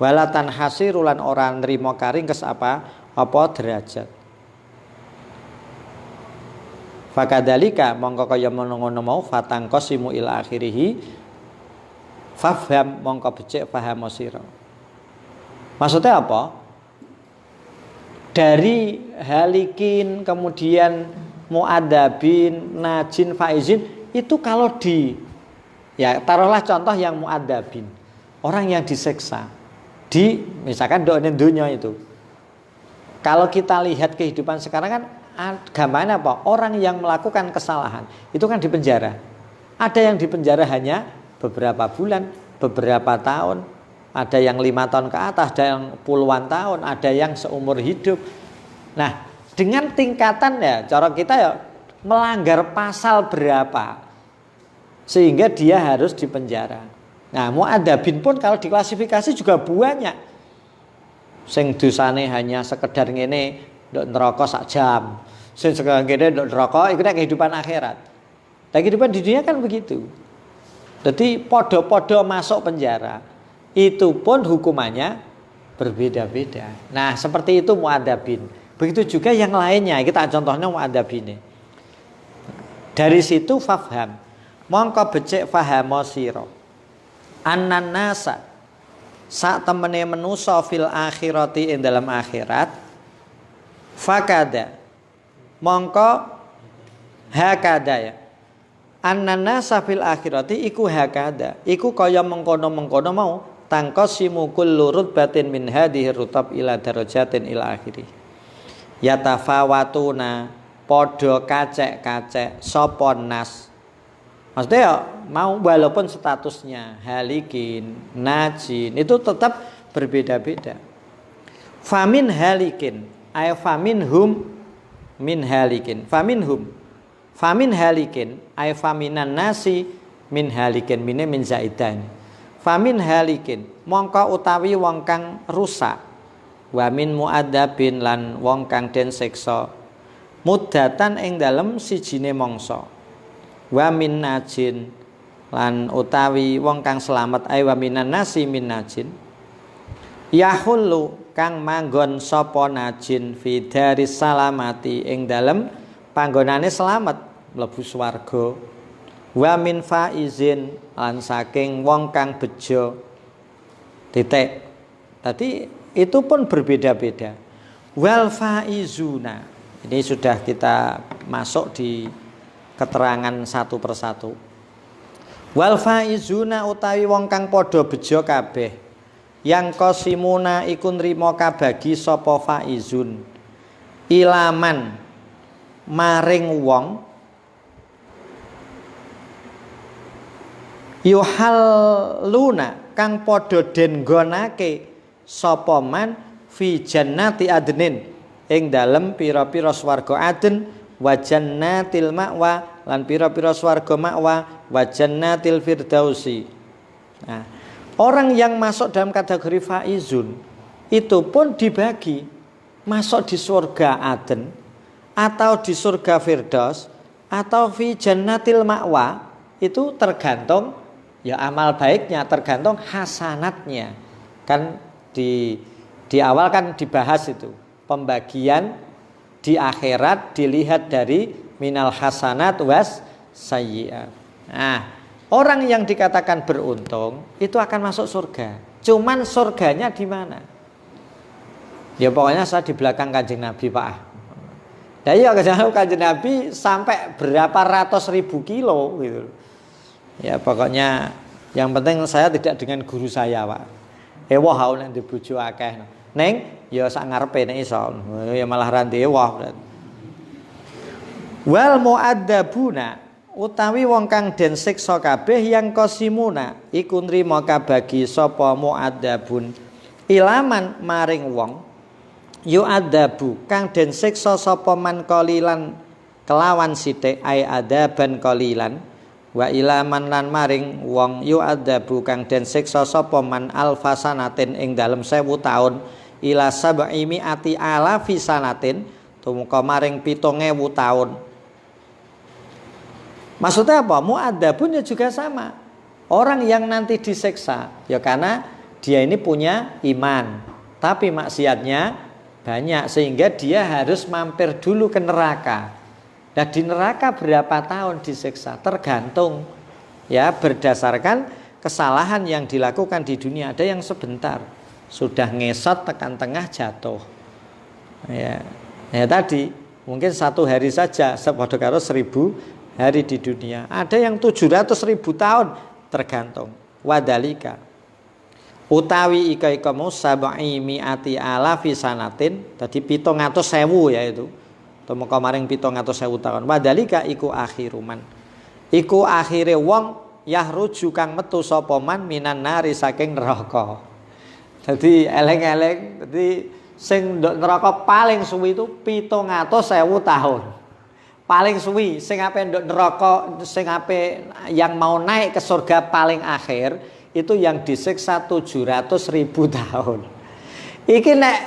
walatan hasirulan ora nrimo karingkes apa derajat. Fakadalika mongko kaya ngono mau fatang qasimu ila akhirih fafham mongko becik paham sira. Maksudnya apa? Dari halikin kemudian muadzabin, najin, faizin itu kalau ya taruhlah contoh yang muadzabin, orang yang diseksa di misalkan dunia itu. Kalau kita lihat kehidupan sekarang kan gambarnya apa? Orang yang melakukan kesalahan itu kan dipenjara. Ada yang dipenjara hanya beberapa bulan, beberapa tahun. Ada yang 5 tahun ke atas, ada yang puluhan tahun, ada yang seumur hidup. Nah, dengan tingkatan ya, cara kita ya melanggar pasal berapa sehingga dia harus dipenjara. Nah, muadzabin pun kalau diklasifikasi juga banyak. Sing dosane hanya sekedar ngene, ndok neraka sak jam. Sing sekedar ngene ndok neraka iku nek kehidupan akhirat. Tapi kehidupan di dunia kan begitu. Jadi podo-podo masuk penjara. Itu pun hukumannya berbeda-beda. Nah seperti itu muadzabin. Begitu juga yang lainnya. Kita contohnya muadzabin. Dari situ fafham mongko becik fahamo sira annan nasa sak temene manusa fil akhirati ing dalam akhirat fakada mongko hakada ya annan nasa fil akhirati iku hakada iku kaya mengkono-mengkono mau tangqasimu kullu rutbatin min hadhihi rutab ila darajatin ila akhiri yatafawatuna padha kacek-kacek sapa nas. Maksudnya ya mau walaupun statusnya halikin, najin itu tetap berbeda-beda. Famin halikin ay faminhum min halikin. Famin halikin ay faminan nasi min halikin mine min zaidan. Famin halikin mongko utawi wong kang rusak. Wa min muadzabin lan wong kang den siksa muddatan ing dalem sijine mangsa. Wa min najin lan utawi wong kang selamat ay wa minan nasi min najin. Yahullu kang manggon sapa najin fi daris salamati ing dalem panggonane selamat mlebu swarga. Wa min faizin lan saking wong kang bejo. Titik. Tadi itu pun berbeda-beda. Wal faizuna. Ini sudah kita masuk di keterangan satu persatu. Wal faizuna utawi wong kang padha bejo kabeh. Yang qasimuna iku nrimo kabagi sapa faizun. Ilaman maring wong yuhalluna kang padha den nggonake sapa man fi jannati adnin ing dalem pira-pira swarga Aden wa jannatil ma'wa lan pira-pira swarga ma'wa wa jannatil firdausi. Nah, orang yang masuk dalam kategori faizun itu pun dibagi masuk di surga Aden atau di surga Firdaus atau fi jannatil ma'wa, itu tergantung ya amal baiknya, tergantung hasanatnya. Kan di awal kan dibahas itu pembagian di akhirat dilihat dari minal hasanat was sayyi'at. Nah, orang yang dikatakan beruntung itu akan masuk surga. Cuman surganya di mana? Ya pokoknya saya di belakang Kanjeng Nabi, Pak. Nah iya, Kanjeng Nabi sampai berapa ratus ribu kilo gitu. Ya pokoknya yang penting saya tidak dengan guru saya, Pak. Ewah hau nek dibojo akeh. Neng ya sak ngarepe nek iso. Ya malah ra ewah. Wal muadzabuna utawi wong kang den siksa kabeh yang qasimuna iku nrimo kabagi sapa muadzabun ilaman maring wong yu'adzabu kang den siksa sapa man qalilan kelawan sithik ai adaban qalilan wa ilaman lan maring wong yu'adzabu kang den siksa sapa man alfasanatin ing dalem 1000 taun ila sab'imiati alafi sanatin tumeka maring 7.000 taun. Maksudnya apa? Mu'adzabun ya juga sama. Orang yang nanti disiksa ya karena dia ini punya iman, tapi maksiatnya banyak sehingga dia harus mampir dulu ke neraka. Nah di neraka berapa tahun disiksa? Tergantung ya berdasarkan kesalahan yang dilakukan di dunia. Ada yang sebentar sudah ngesot tekan tengah jatuh. Ya tadi mungkin 1 hari saja sepadha karo 1000 hari di dunia. Ada yang 700.000 tahun, tergantung. Wadalika utawi ika sab'i mi'ati alafi sanatin, tadi 700.000 ya itu. Tumeka maring 700.000 tahun. Wadalika iku akhiruman. Iku akhire wong yahruju kang metu sapa man minan nari saking neraka. Dadi eleng-eleng, dadi sing neraka paling suwi itu 700.000 tahun. Paling suwi sing ape nduk neraka, sing ape yang mau naik ke surga paling akhir itu yang disiksa 700.000 tahun. Iki nek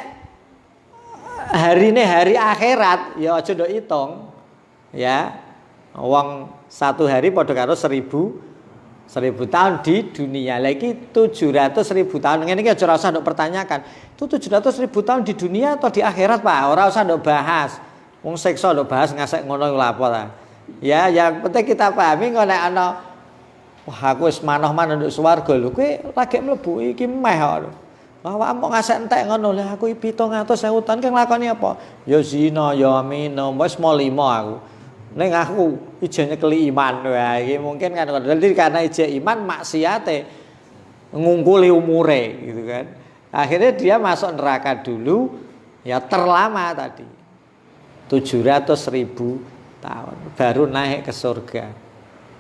harine hari akhirat ya aja nduk hitung. Ya. Wong 1 hari padha karo 1000 tahun di dunia. Lagi 700.000 tahun. Ngene iki aja ora usah nduk pertanyakan. Itu 700.000 tahun di dunia atau di akhirat, Pak? Ora usah nduk bahas. Wong siksa lho bahas ngasek ngono lho apa ta. Ya yang penting kita pahami kok nek ana wah aku wis manoh-manoh nduk swarga lho kowe lagi mlebu iki meh kok. Lah mau ngasek entek ngono lho aku 700.000 tahun kan nglakoni apa? Ya zina, ya mina, wis mau 5 aku. Ning aku ijene keli iman wae iki mungkin kan dadi karena ije iman maksiate ngungkuli umure gitu kan. Akhirnya dia masuk neraka dulu ya terlama tadi. 700.000 tahun baru naik ke surga.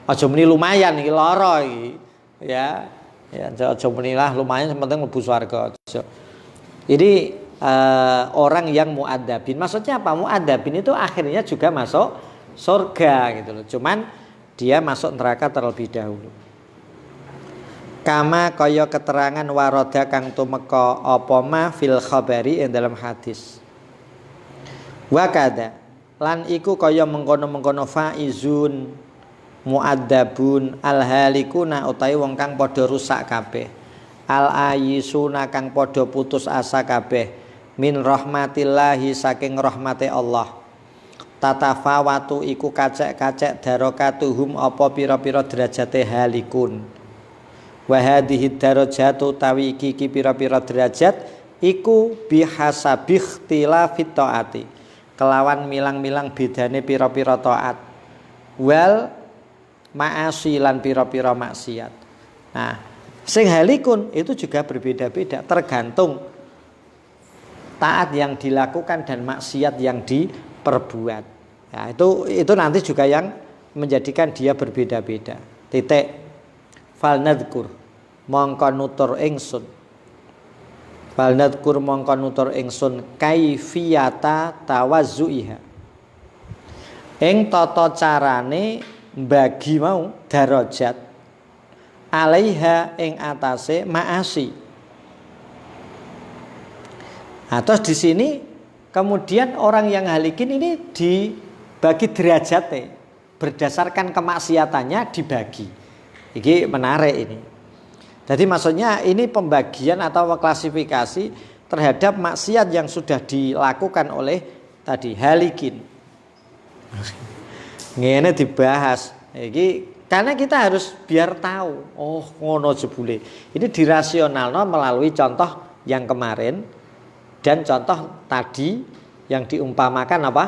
Aja muni lumayan iki lara iki. Ya aja muni lah lumayan penting mlebu swarga. Jadi orang yang mu'adzabin. Maksudnya apa? Mu'adzabin itu akhirnya juga masuk surga gitu loh. Cuman dia masuk neraka terlebih dahulu. Kama kaya keterangan waroda kang tumeka apa ma fil khabari ing dalam hadis. Wa kada lan iku kaya mengkono-mengkono faizun muadzabun alhalikuna utawi wong kang padha rusak kabeh. Al ayisuna kang padha putus asa kabeh min rahmatillahi saking rahmate Allah. Tatafawatu iku kacek-kacek darokatuhum apa pira-pira derajate halikun. Wa hadhihi darajatu tawi iki pira-pira derajat iku bihasabi ikhtilafit taati. Kelawan milang-milang bedane pira-pira taat. Wal ma'asi lan pira-pira maksiat. Nah, sing halikun itu juga berbeda-beda tergantung taat yang dilakukan dan maksiat yang diperbuat. Ya, itu nanti juga yang menjadikan dia berbeda-beda. Titik. Fal nadhkur mongko nutur ingsun. Fal nadhkur mongko nutur ingsun kaifiyata tawazzuiha. Ing tata carane bagi mau darajat alaiha ing atase maasi. Nah, terus di sini kemudian orang yang halikin ini dibagi derajatnya berdasarkan kemaksiatannya dibagi. Ini menarik ini. Jadi maksudnya ini pembagian atau klasifikasi terhadap maksiat yang sudah dilakukan oleh tadi halikin. Ngene dibahas. Iki karena kita harus biar tahu. Oh, ngono jebule. Ini dirasionalno melalui contoh yang kemarin dan contoh tadi yang diumpamakan apa?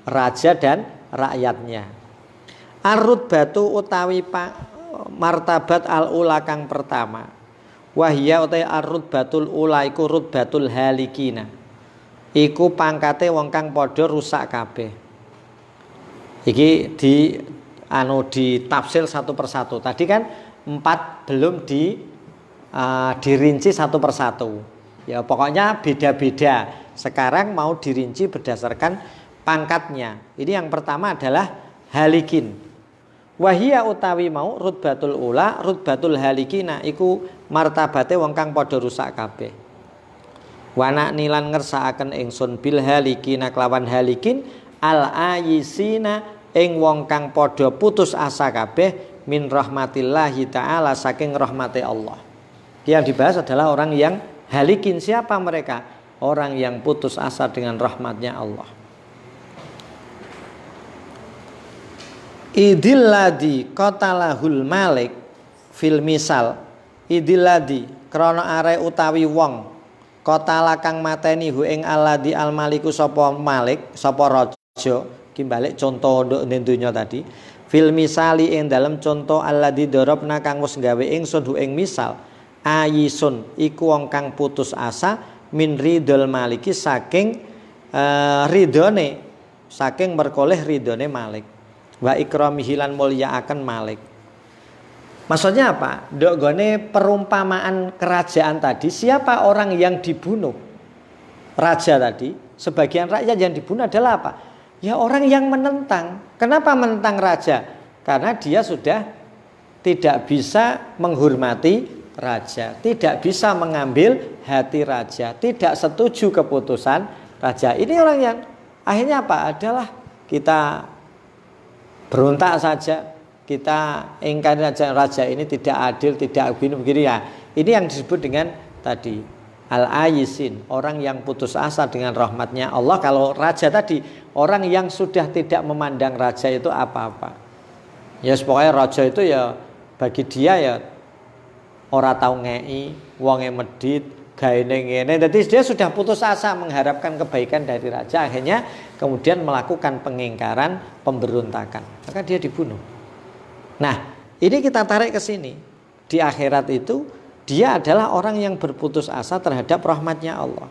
Raja dan rakyatnya. Ar-rutbatu utawi martabat al-ula kang pertama. Wahya utawi ar-rutbatul ula iku rutbatul halikina. Iku pangkate wong kang padha rusak kabeh. Iki ditafsir satu persatu. Tadi kan 4 belum dirinci satu persatu. Ya pokoknya beda-beda. Sekarang mau dirinci berdasarkan pangkatnya. Ini yang pertama adalah halikin. Wahia utawi mau rutbatul ula rutbatul halikina iku martabate wong kang padha rusak kabeh. Wana nilan ngersakaken ingsun bil halikina kelawan halikin al ayisina ing wong kang padha putus asa kabeh min rahmatillahi taala saking rahmate Allah. Yang dibahas adalah orang yang halikin. Siapa mereka? Orang yang putus asa dengan rahmatnya Allah. Idilladhi qatalahul malik fil misal. Idilladhi krana are utawi wong qatala kang mateni hu ing alladhi al maliku sapa malik sapa raja. Ki balik contoh nduk donya tadi. Fil misali ing dalem contoh alladhi darabna kang wis gawe ingsun hu ing misal. Ayisun iku wong kang putus asa min ridul maliki saking ridone saking merkoleh ridone malik. Wa ikramihi lan mulyaaken malik. Maksudnya apa? Ndok gone perumpamaan kerajaan tadi, siapa orang yang dibunuh? Raja tadi, sebagian rakyat yang dibunuh adalah apa? Ya orang yang menentang. Kenapa menentang raja? Karena dia sudah tidak bisa menghormati raja, tidak bisa mengambil hati raja, tidak setuju keputusan raja. Ini orang yang akhirnya apa? Adalah kita berontak saja, kita ingkari raja ini tidak adil, tidak begini ya. Ini yang disebut dengan tadi al-ayisin, orang yang putus asa dengan rahmatnya Allah. Kalau raja tadi, orang yang sudah tidak memandang raja itu apa-apa. Ya pokoknya raja itu ya bagi dia ya ora tau ngei, wonge medit, gaene ngene. Jadi dia sudah putus asa mengharapkan kebaikan dari raja, akhirnya kemudian melakukan pengingkaran, pemberontakan. Maka dia dibunuh. Nah, ini kita tarik ke sini. Di akhirat itu dia adalah orang yang berputus asa terhadap rahmatnya Allah.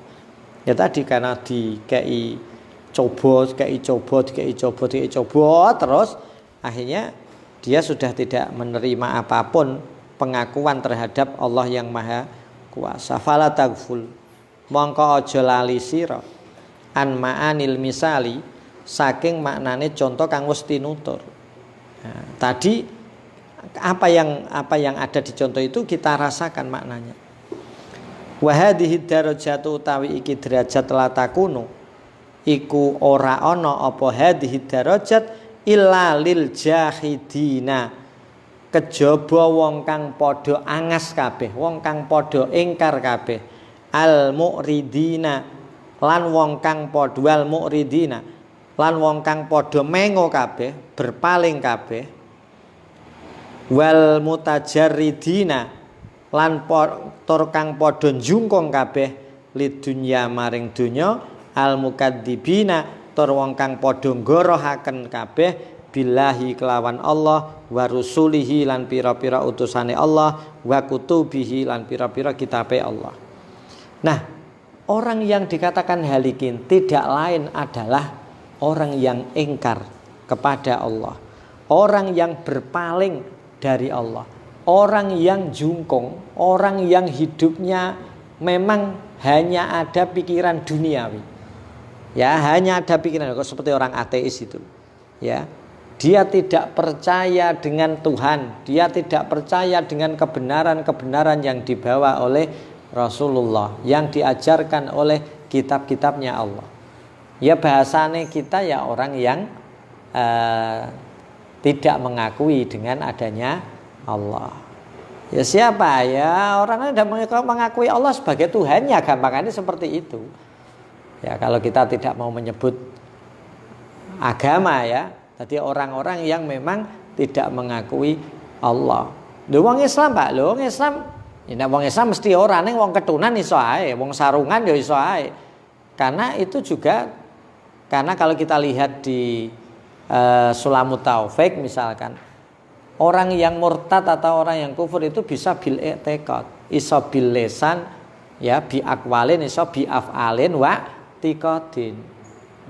Ya tadi karena dikei coba terus akhirnya dia sudah tidak menerima apapun pengakuan terhadap Allah yang Maha Kuasa. Fala taghful mongko aja lali sira an ma'anil misali saking maknane contoh kang wis tinutur. Nah, tadi apa yang ada di contoh itu kita rasakan maknanya. Wa hadhihi darajatu utawi iki derajat la takunu iku ora ana apa hadhihi darajat illa lil jahidina kejaba wong kang padha angas kabeh, wong kang padha ingkar kabeh, al mu'ridina lan wong kang padha wal mu'ridina lan wong kang padha mengo kabeh, berpaling kabeh, wal mutajarridina lan tur kang padha njungkung kabeh lidunya maring donya, al mukadzibina tur wong kang padha nggorohaken kabeh billahi kelawan Allah wa rusulihi lan pira-pira utusane Allah wa kutubihi lan pira-pira kitabe Allah. Nah, orang yang dikatakan halikin tidak lain adalah orang yang ingkar kepada Allah, orang yang berpaling dari Allah, orang yang jungkung, orang yang hidupnya memang hanya ada pikiran duniawi. Ya, hanya ada pikiran seperti orang ateis itu. Ya. Dia tidak percaya dengan Tuhan, dia tidak percaya dengan kebenaran-kebenaran yang dibawa oleh Rasulullah, yang diajarkan oleh kitab-kitabnya Allah. Ya bahasane kita ya orang yang tidak mengakui dengan adanya Allah. Ya siapa? Ya orang yang tidak mengakui Allah sebagai Tuhannya, gampangannya seperti itu. Ya kalau kita tidak mau menyebut agama ya, jadi orang-orang yang memang tidak mengakui Allah. Lho wong Islam Pak, lho wong Islam, ya wong Islam mesti ora ning wong ketunan iso ae, wong sarungan ya iso ae. Karena itu juga kalau kita lihat di Sulamut Taufik misalkan, orang yang murtad atau orang yang kufur itu bisa bil i'tiqad, iso bil lisan ya, bi aqwalin, iso bi af'alin wa tiqadin.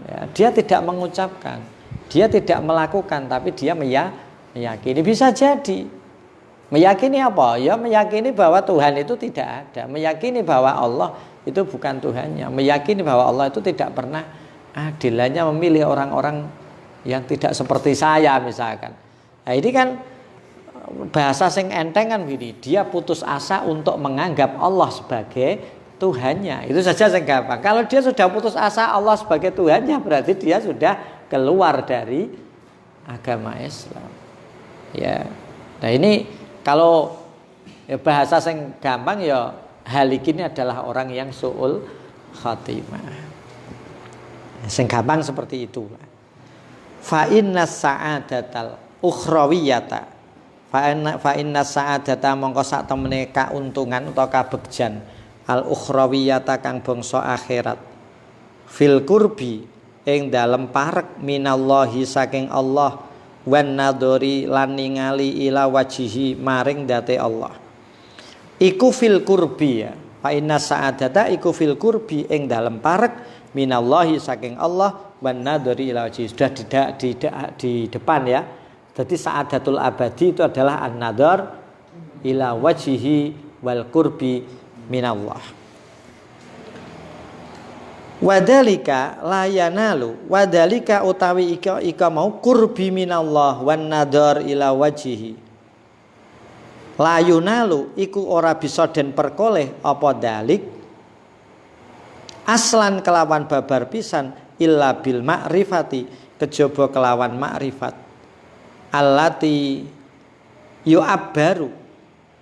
Ya, dia tidak mengucapkan, dia tidak melakukan, tapi dia meyakini. Bisa jadi meyakini apa? Ya meyakini bahwa Tuhan itu tidak ada, meyakini bahwa Allah itu bukan Tuhannya, meyakini bahwa Allah itu tidak pernah adil, hanya memilih orang-orang yang tidak seperti saya misalkan. Nah ini kan bahasa sing enteng kan gini, dia putus asa untuk menganggap Allah sebagai Tuhannya. Itu saja yang gampang. Kalau dia sudah putus asa Allah sebagai Tuhannya, berarti dia sudah keluar dari agama Islam. Ya. Nah ini kalau ya bahasa yang gampang ya halikin adalah orang yang su'ul khatimah. Yang gampang seperti itu. Fa inna sa'adatal ukhrawiyata fa inna sa'adata mongko sak temene kauntungan utawa kabegjan al ukhrawiyata kang bangsa akhirat fil kurbi ing dalem parek minallahi saking Allah wan nadori lan ningali ila wajihi maring date Allah iku fil kurbi ya fa inna sa'adata iku fil kurbi ing dalem parek minallahi saking Allah wan nadori ila wajihi sudah di depan ya. Jadi sa'adatul abadi itu adalah an-nadhar ila wajihi wal kurbi minallah. Wadalika layanalu, wadalika utawi ika mau kurbi minallah wan nadhar ila wajihi. Layunalu iku ora bisa den perkoleh apa dalik aslan kelawan babar pisan illa bil ma'rifati kejaba kelawan ma'rifat. Allati yu'abbaru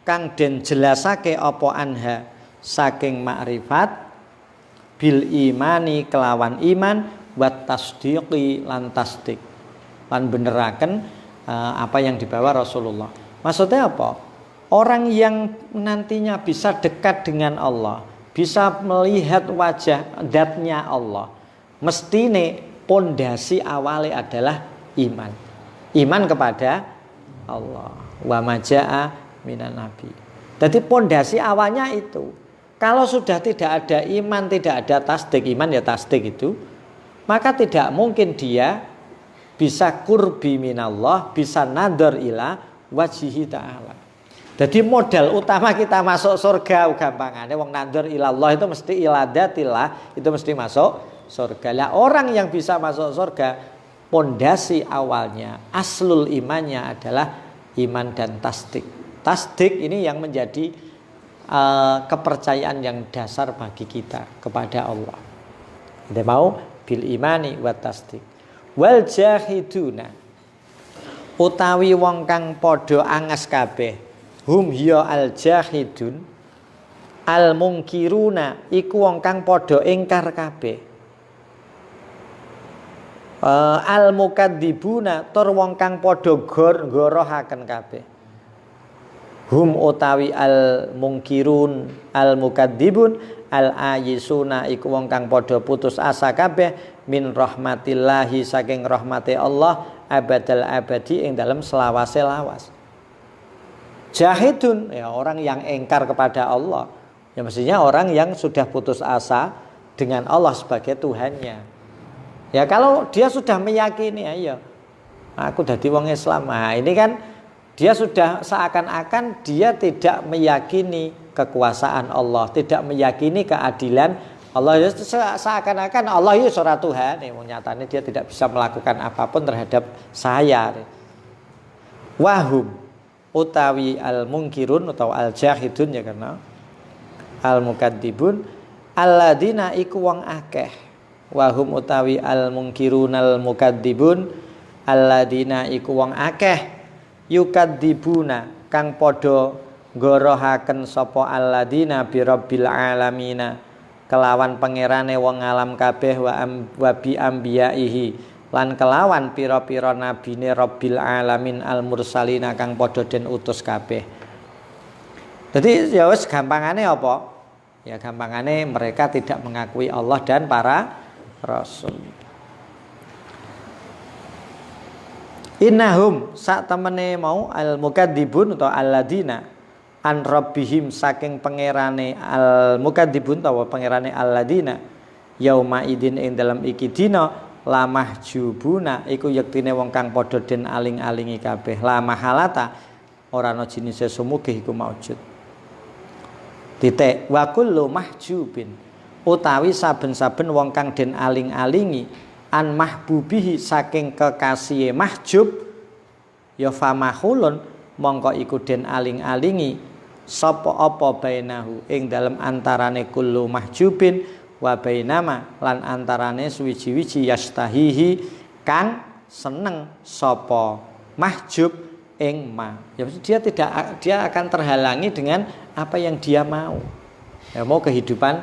kang den jelasake apa anha saking makrifat bil imani kelawan iman wat tasdiqi lan tasdik lan beneraken apa yang dibawa Rasulullah. Maksudnya apa? Orang yang nantinya bisa dekat dengan Allah, bisa melihat wajah zatnya Allah, mestine pondasi awale adalah iman. Iman kepada Allah wa majaa minan nabi. Jadi pondasi awalnya itu. Kalau sudah tidak ada iman, tidak ada tasdik, iman ya tasdik itu, maka tidak mungkin dia bisa kurbi minallah, bisa nadhar ila wajihi ta'ala. Jadi modal utama kita masuk surga gampangane wong nandur ilallah itu mesti iladatillah, itu mesti masuk surga. Lah orang yang bisa masuk surga pondasi awalnya, aslul imannya adalah iman dan tasdik. Tasdik ini yang menjadi kepercayaan yang dasar bagi kita kepada Allah. Kita mau bil imani wa tasdik. Wal jahiduna utawi wong kang padha angas kabeh, hum ya al jahidun al mungkiruna iku wong kang padha ingkar kabeh. Al mukadzibuna tur wong kang padha gorohaken kabeh. Hum utawi al mungkirun al mukadzibun al ayisuna iku wong kang padha putus asa kabeh min rahmatillahi saking rahmate Allah abadal abadi ing dalam selawase lawas. Jahidun ya orang yang engkar kepada Allah, ya mestinya orang yang sudah putus asa dengan Allah sebagai Tuhannya. Ya kalau dia sudah meyakini, ayo aku dadi wong Islam. Nah, ini kan dia sudah seakan-akan dia tidak meyakini kekuasaan Allah, tidak meyakini keadilan Allah. Seakan-akan Allah itu ora Tuhan. Nyatanya dia tidak bisa melakukan apapun terhadap saya. Wahum utawi al mungkirun atau al jahidun ya karena al mukadzibun alladzina iku wong akeh. Wahum utawi al mungkirun al mukadzibun alladzina iku wong akeh yukadzibuna kang padha gorohaken sapa alladzina bi rabbil alamina kelawan pangerane wong alam kabeh wa bi ambiyaihi lan kelawan pira-pira nabine rabbil alamin al mursalina kang padha den utus kabeh. Jadi ya wis gampangane apa? Ya gampangane mereka tidak mengakui Allah dan para rasul. Innahum sak temene mau al mukadzibun atau alladzina an rabbihim saking pangerane al mukadzibun atau pangerane alladzina yauma idin ing dalam iki dina lamah jubuna iku yektine wong kang padha den aling-alingi kabeh. La mahalata ora ana jenise sumugih iku maujud. Titik wa kullu mahjubin utawi saben-saben wong kang den aling-alingi an mahbubihi saking kekasih mahjub ya famahulun mongko iku den aling-alingi sapa apa bainahu ing dalem antarane kullu mahjubin wa bainama lan antarane suwiji-wiji yastahihi kang seneng sapa mahjub ing ma. Ya dia akan terhalangi dengan apa yang dia mau. Ya mau kehidupan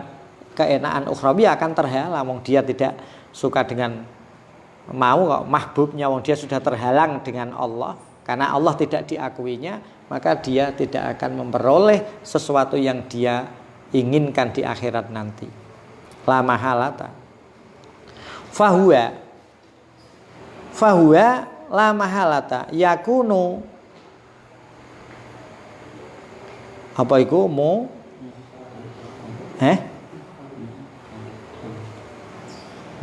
keenaan ukhrawi akan terhalang wong dia tidak suka dengan mau kok mahbubnya wong dia sudah terhalang dengan Allah karena Allah tidak diakuinya, maka dia tidak akan memperoleh sesuatu yang dia inginkan di akhirat nanti. La mahalata fahuwa la mahalata yakunu apa iku mu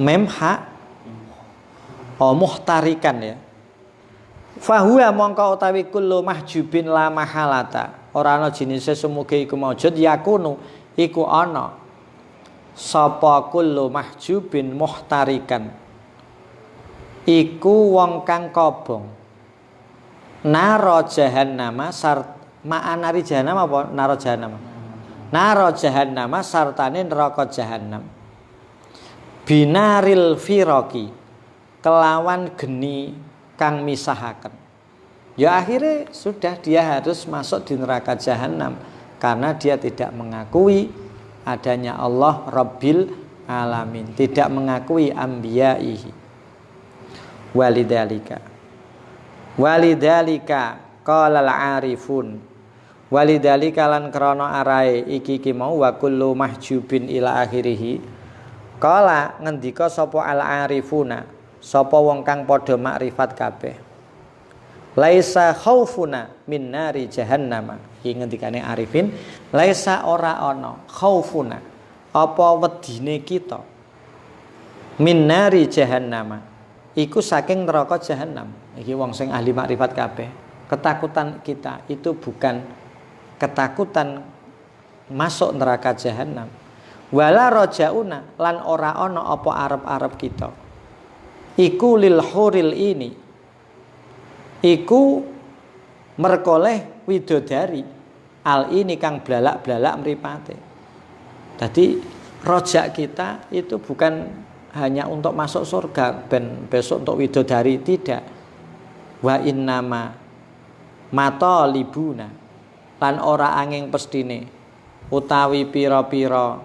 memha muhtarikan ya. Fahuwa mongko utawi kullu mahjubin la mahalata ora ana jenise sumuge iku maujud yakunu iku ana sapa kullu mahjubin muhtarikan iku wong kang kobong naro jahannama ma'anari jahannam apa naro jahannam sartane neraka jahannam binaril firaqi kelawan geni kang misahaken. Ya akhirnya sudah dia harus masuk di neraka jahanam karena dia tidak mengakui adanya Allah Rabbil Alamin, tidak mengakui ambiyaihi. Walidhalika qala al-arifun walidhalika lan krana arae iki mau wa kullu mahjubin ila akhirih. Kala ngendika sapa al-arifuna sapa wong kang padha makrifat kabeh laisa khaufuna min nari jahannam. Iki ngendikane arifin laisa ora ana khaufuna apa wedine kita min nari jahannam iku saking neraka jahanam. Iki wong sing ahli makrifat kabeh ketakutan kita itu bukan ketakutan masuk neraka jahanam. Wala rojauna lan ora ana apa arep-arep kita. Iku lil huril ini. Iku merkoleh widodari al ini kang blalak-blalak mripate. Jadi rojak kita itu bukan hanya untuk masuk surga ben besok untuk widodari, tidak. Wa innama matalibuna lan ora angin pestine utawi pira-pira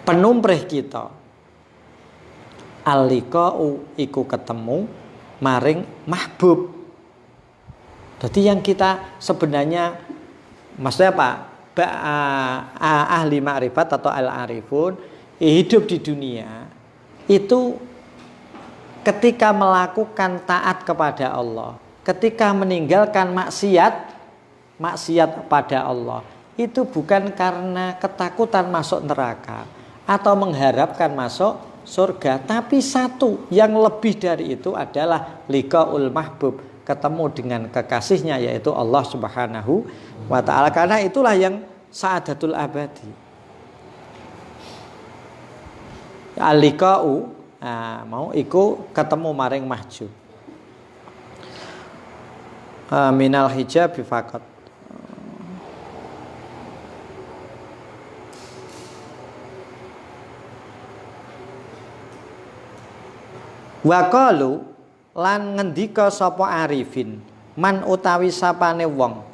penumprih kita al-liqa'u iku ketemu maring mahbub. Jadi yang kita sebenarnya maksudnya apa? Ahli ma'rifat atau al-arifun hidup di dunia itu ketika melakukan taat kepada Allah, ketika meninggalkan maksiat pada Allah, itu bukan karena ketakutan masuk neraka atau mengharapkan masuk surga, tapi satu yang lebih dari itu adalah liqaul mahbub, ketemu dengan kekasihnya yaitu Allah Subhanahu wa ta'ala. Karena itulah yang sa'adatul abadi. Al-liqa'u mau iku ketemu maring mahjub minal hijab faqat. Wa qalu lan ngendika sapa arifin man utawi sapane wong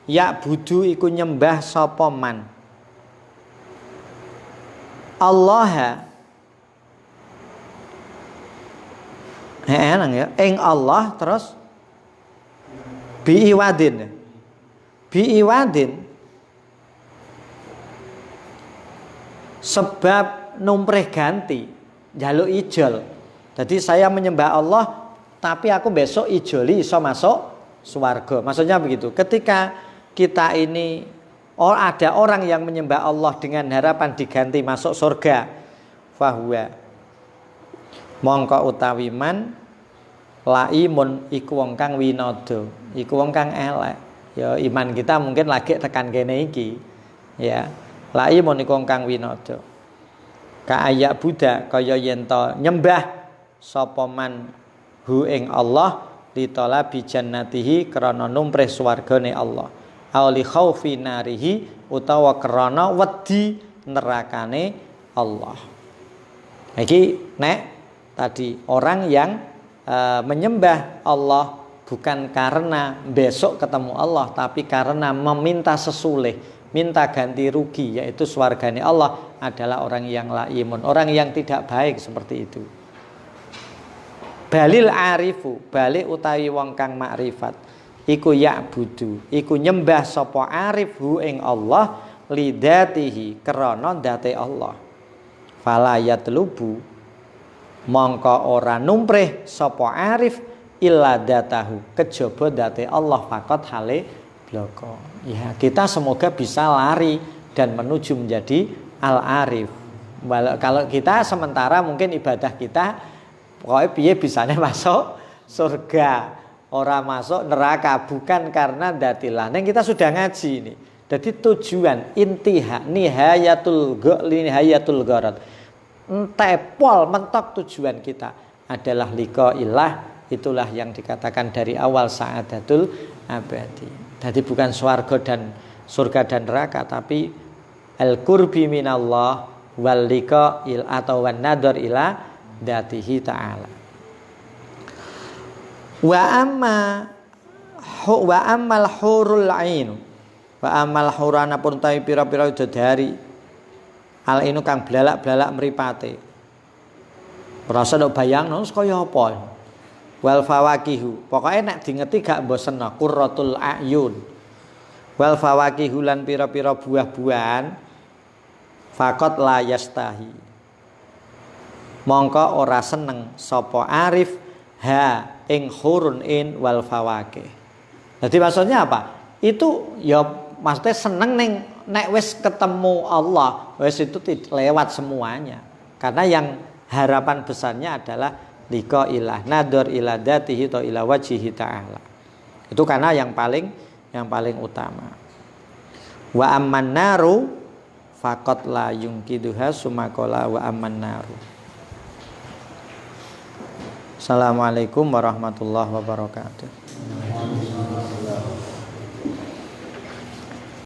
ya budu iku nyembah sapa man Allah ya ing Allah terus biiwadin sebab numprih ganti jaluk ijol. Jadi saya menyembah Allah tapi aku besok ijoli iso masuk swarga. Maksudnya begitu. Ketika kita ini ada orang yang menyembah Allah dengan harapan diganti masuk surga, fahuwa mongko utawi man laimun iku wong kang winada, iku wong kang elek. Ya iman kita mungkin lagi tekan kene iki. Ya, laimun iku wong kang winada. Ka ayak Buddha kaya yen to nyembah sapa man hu ing Allah litolabi jannatihi krana numprih swargane Allah. Auli khaufi narihi utawa krana wedi nerakane Allah. Iki nek tadi orang yang menyembah Allah bukan karena besok ketemu Allah, tapi karena meminta sesulih, minta ganti rugi, yaitu swargane Allah, adalah orang yang laimun, orang yang tidak baik seperti itu. Balil arifu, balik utawi wong kang makrifat, iku ya'budu, iku nyembah sapa arif hu ing Allah lidatihi krana ndate Allah. Fala yatlubu mongko ora numprih sapa arif illa datahu kejaba date Allah faqat hale bloko. Ya, kita semoga bisa lari dan menuju menjadi al-arif. Kalau kita sementara mungkin ibadah kita pokoknya piye bisanya masuk surga, ora masuk neraka, bukan karena datilah. Nah, kita sudah ngaji ini. Jadi tujuan nihayatul gharad. Tepol mentok tujuan kita adalah liqa'illah. Itulah yang dikatakan dari awal sa'adatul abadi. Jadi bukan surga dan neraka, tapi al-qurbi minallah wal liqa'il atau wan nadhar ila dzatihi ta'ala. Wa ammal hurul ain wa ammal hurana pun tawi pira-pira widodari al inu kang blalak-blalak mripate. Rasa ndok bayangno kaya apa. Wal fawakihu, pokoke nek dingeti gak mbosena qurratul ayun. Wal fawakihu lan pira-pira buah-buahan faqat la yastahi. Mongko ora seneng sapa arif ha ing hurun in wal fawakih. Jadi maksudnya apa? Itu ya maksudnya seneng nek wis ketemu Allah, wis itu lewat semuanya. Karena yang harapan besarnya adalah liqa ilah nador ila dzatihi ta ila wajhihi ta'ala. Itu karena yang paling yang paling utama. Wa amman naru faqat la yungkiduha sumakola wa amman naru. Assalamualaikum warahmatullahi wabarakatuh.